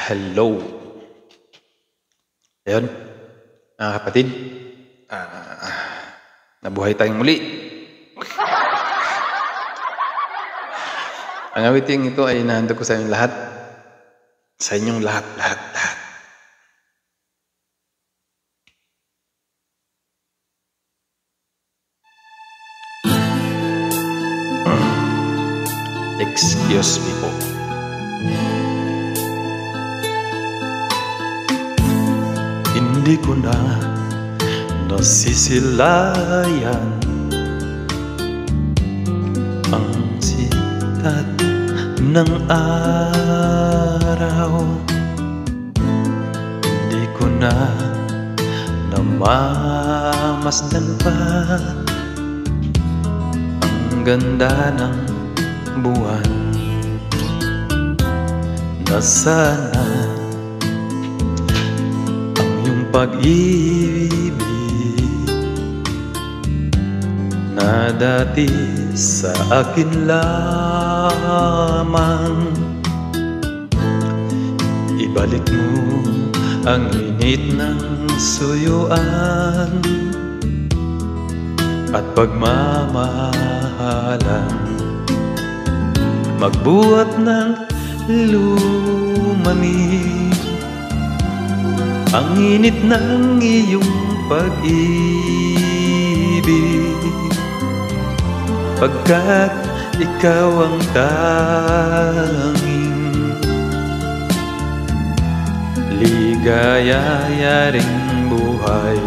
Hello. Ayun, mga kapatid, nabuhay tayong muli. Ang awiting ito ay inahandog ko sa inyong lahat. Sa inyong lahat. Excuse me po. Hindi ko na nasisilayan ang sikat ng araw. Hindi ko na namamasdan pa ang ganda ng buwan. Nasana ang iyong pag-ibig na dati sa akin lamang. Ibalik mo ang init ng suyuan at pagmamahalan. Magbuhat ng lumamig ang init ng iyong pag-ibig, pagkat ikaw ang tanging ligayayaring buhay.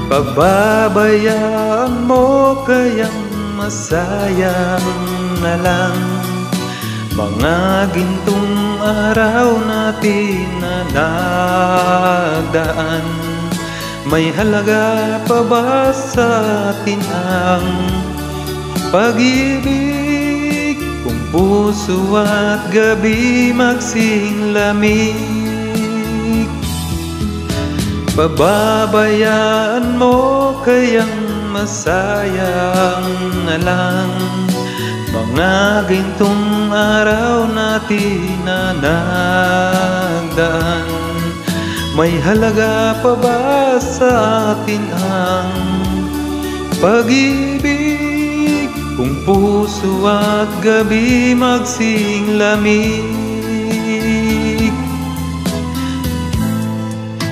Pababayaan mo kayang masayang na lang mga gintong araw natin na nagdaan. May halaga pa ba sa atin ang pag-ibig kung puso at gabi magsinglamig? Pababayaan mo kayang masayang na lang mga gintong araw natin na nagdaan. May halaga pa ba sa atin ang pag-ibig kung puso at gabi magsinglamig?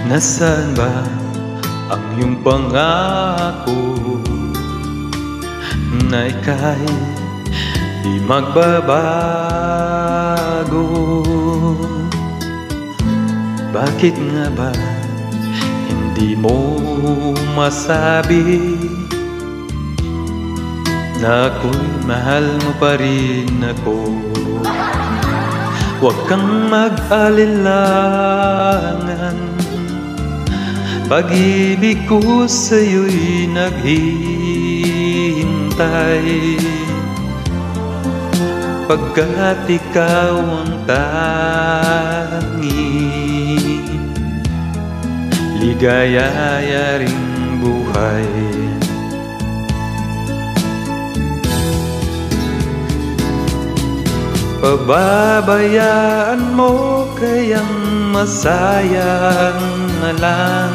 Nasaan ba ang iyong pangako na ika'y di magbabago? Bakit nga ba hindi mo masabi na ako'y mahal mo pa rin ako? Huwag kang mag-alilangan, pag-ibig ko sa'yo'y naghihintay, pagkat ikaw ang tanging ligayayaring buhay. Pababayaan mo kayang masayang na lang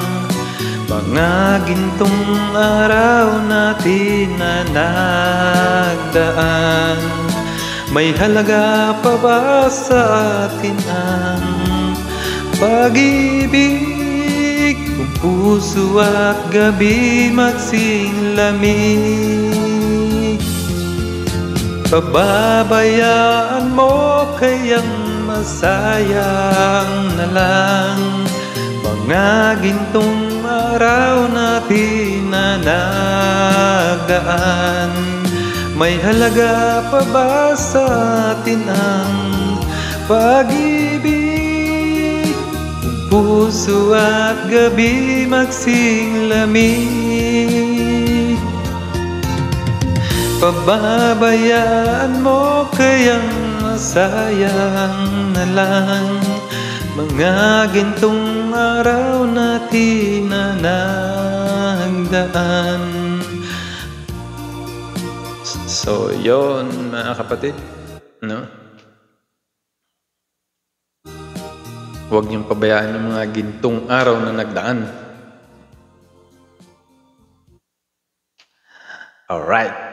mga gintong araw natin na nagdaan. May halaga pa ba sa atin ang pag-ibig kung puso at gabi magsinglamig? Pababayaan mo kayang masayang na lang mga gintong araw natin na nagdaan. May halaga pa ba sa atin ang pag-ibig kung puso at gabi magsinglamig? Pababayaan mo kayang masayang na lang mga gintong araw natin na nagdaan. So, yon mga kapatid, no? Huwag niyong pabayaan yung mga gintong araw na nagdaan. Alright.